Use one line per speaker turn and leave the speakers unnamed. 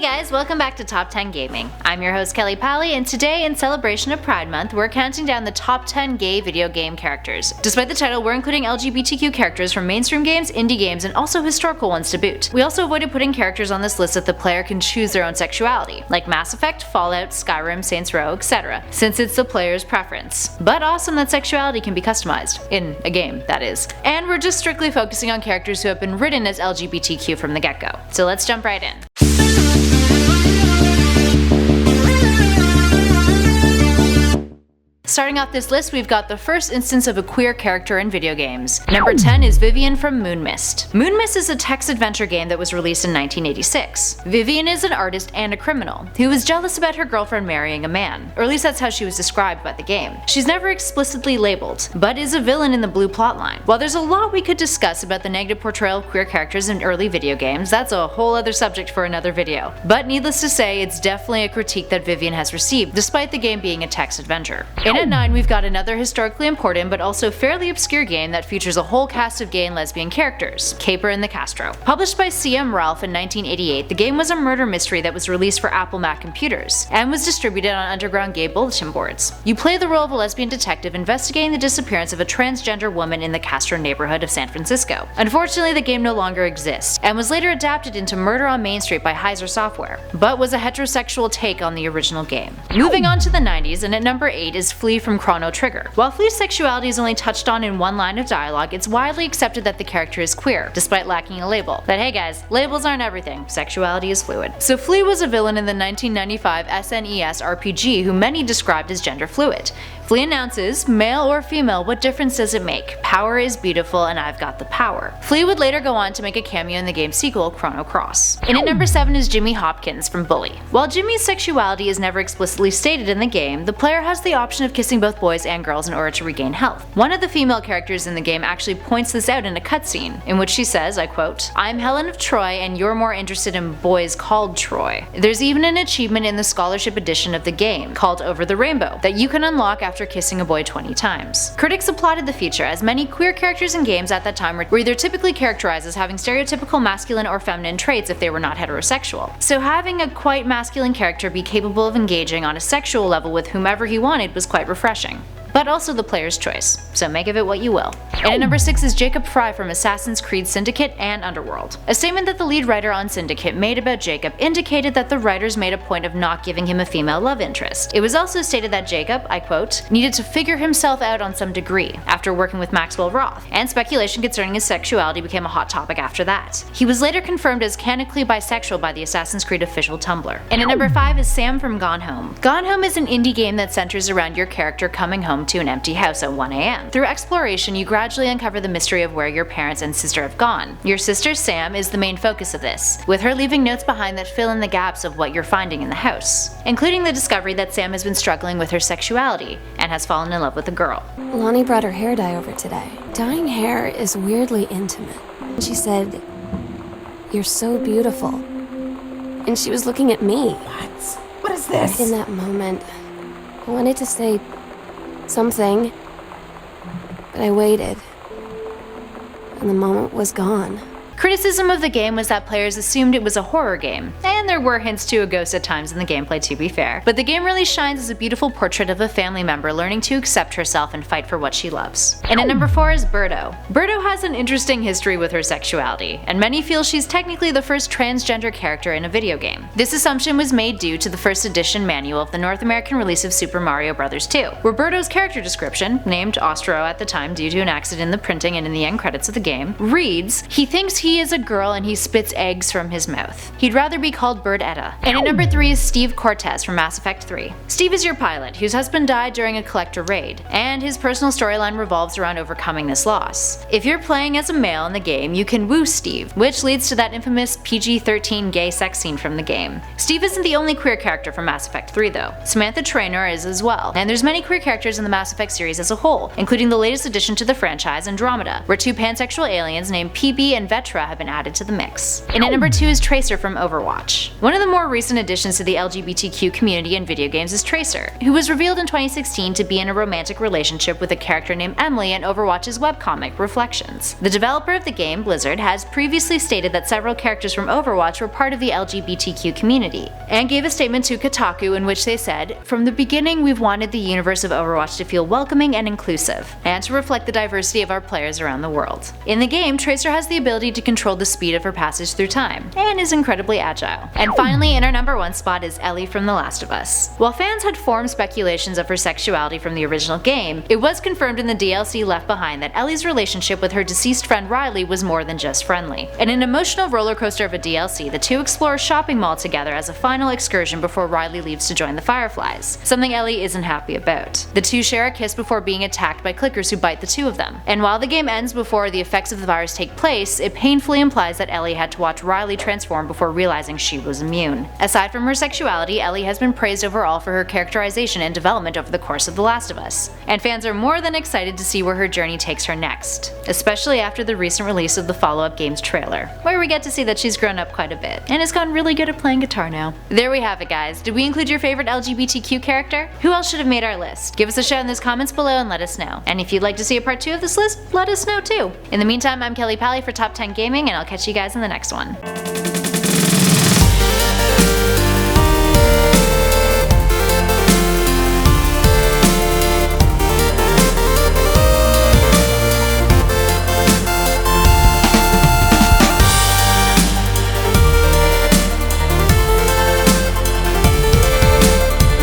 guys, welcome back to Top 10 Gaming. I'm your host Kelly Pally, and today, in celebration of Pride Month, we're counting down the top 10 gay video game characters. Despite the title, we're including LGBTQ characters from mainstream games, indie games, and also historical ones to boot. We also avoided putting characters on this list that the player can choose their own sexuality, like Mass Effect, Fallout, Skyrim, Saints Row, etc., since it's the player's preference. But awesome that sexuality can be customized. In a game, that is. And we're just strictly focusing on characters who have been written as LGBTQ from the get-go. So let's jump right in. Starting off this list, we've got the first instance of a queer character in video games. Number 10 is Vivianne from Moon Mist. Moon Mist is a text-adventure game that was released in 1986. Vivianne is an artist and a criminal, who was jealous about her girlfriend marrying a man, or at least that's how she was described by the game. She's never explicitly labeled, but is a villain in the blue plotline. While there's a lot we could discuss about the negative portrayal of queer characters in early video games, that's a whole other subject for another video. But needless to say, it's definitely a critique that Vivianne has received, despite the game being a text-adventure. At 9, we've got another historically important but also fairly obscure game that features a whole cast of gay and lesbian characters, Caper and the Castro. Published by CM Ralph in 1988, the game was a murder mystery that was released for Apple Mac computers, and was distributed on underground gay bulletin boards. You play the role of a lesbian detective investigating the disappearance of a transgender woman in the Castro neighborhood of San Francisco. Unfortunately, the game no longer exists, and was later adapted into Murder on Main Street by Heiser Software, but was a heterosexual take on the original game. Moving on to the 90s, and at number 8 is Frye from Chrono Trigger. While Frye's sexuality is only touched on in one line of dialogue, it's widely accepted that the character is queer, despite lacking a label. But hey guys, labels aren't everything, sexuality is fluid. So Frye was a villain in the 1995 SNES RPG who many described as gender fluid. Frye announces, male or female, what difference does it make? Power is beautiful and I've got the power. Frye would later go on to make a cameo in the game's sequel, Chrono Cross. And at number 7 is Jimmy Hopkins from Bully. While Jimmy's sexuality is never explicitly stated in the game, the player has the option of kissing both boys and girls in order to regain health. One of the female characters in the game actually points this out in a cutscene, in which she says, I quote, "I'm Helen of Troy and you're more interested in boys called Troy." There's even an achievement in the scholarship edition of the game, called Over the Rainbow, that you can unlock after kissing a boy 20 times. Critics applauded the feature, as many queer characters in games at that time were either typically characterized as having stereotypical masculine or feminine traits if they were not heterosexual. So having a quite masculine character be capable of engaging on a sexual level with whomever he wanted was quite refreshing. But also the player's choice, so make of it what you will. And at number 6 is Jacob Frye from Assassin's Creed Syndicate and Underworld. A statement that the lead writer on Syndicate made about Jacob indicated that the writers made a point of not giving him a female love interest. It was also stated that Jacob, I quote, needed to figure himself out on some degree after working with Maxwell Roth, and speculation concerning his sexuality became a hot topic after that. He was later confirmed as canonically bisexual by the Assassin's Creed official Tumblr. And at number 5 is Sam from Gone Home. Gone Home is an indie game that centers around your character coming home to an empty house at 1 a.m. Through exploration, you gradually uncover the mystery of where your parents and sister have gone. Your sister Sam is the main focus of this, with her leaving notes behind that fill in the gaps of what you're finding in the house, including the discovery that Sam has been struggling with her sexuality and has fallen in love with a girl.
Lonnie brought her hair dye over today. Dyeing hair is weirdly intimate. She said, "You're so beautiful." And she was looking at me.
What is this?
Right in that moment, I wanted to say something, but I waited, and the moment was gone.
Criticism of the game was that players assumed it was a horror game, and there were hints to a ghost at times in the gameplay to be fair, but the game really shines as a beautiful portrait of a family member learning to accept herself and fight for what she loves. And at number 4 is Berto. Berto has an interesting history with her sexuality, and many feel she's technically the first transgender character in a video game. This assumption was made due to the first edition manual of the North American release of Super Mario Bros. 2, where Berto's character description, named Ostro at the time due to an accident in the printing and in the end credits of the game, reads, "He thinks he is a girl and he spits eggs from his mouth. He'd rather be called Bird Etta." And at number 3 is Steve Cortez from Mass Effect 3. Steve is your pilot, whose husband died during a collector raid, and his personal storyline revolves around overcoming this loss. If you're playing as a male in the game, you can woo Steve, which leads to that infamous PG-13 gay sex scene from the game. Steve isn't the only queer character from Mass Effect 3 though. Samantha Traynor is as well, and there's many queer characters in the Mass Effect series as a whole, including the latest addition to the franchise, Andromeda, where two pansexual aliens named PB and Vetra Castro have been added to the mix. And at number 2 is Tracer from Overwatch. One of the more recent additions to the LGBTQ community in video games is Tracer, who was revealed in 2016 to be in a romantic relationship with a character named Emily in Overwatch's webcomic, Reflections. The developer of the game, Blizzard, has previously stated that several characters from Overwatch were part of the LGBTQ community, and gave a statement to Kotaku in which they said, "From the beginning we've wanted the universe of Overwatch to feel welcoming and inclusive, and to reflect the diversity of our players around the world." In the game, Tracer has the ability to control the speed of her passage through time, and is incredibly agile. And finally, in our number 1 spot is Ellie from The Last of Us. While fans had formed speculations of her sexuality from the original game, it was confirmed in the DLC Left Behind that Ellie's relationship with her deceased friend Riley was more than just friendly. In an emotional rollercoaster of a DLC, the two explore a shopping mall together as a final excursion before Riley leaves to join the Fireflies, something Ellie isn't happy about. The two share a kiss before being attacked by clickers who bite the two of them. And while the game ends before the effects of the virus take place, it painfully implies that Ellie had to watch Riley transform before realizing she was immune. Aside from her sexuality, Ellie has been praised overall for her characterization and development over the course of The Last of Us, and fans are more than excited to see where her journey takes her next, especially after the recent release of the follow-up game's trailer, where we get to see that she's grown up quite a bit, and has gotten really good at playing guitar now. There we have it, guys. Did we include your favorite LGBTQ character? Who else should have made our list? Give us a shout in those comments below and let us know. And if you'd like to see a part 2 of this list, let us know too. In the meantime, I'm Kelly Pally for Top 10 Gaming, and I'll catch you guys in the next one.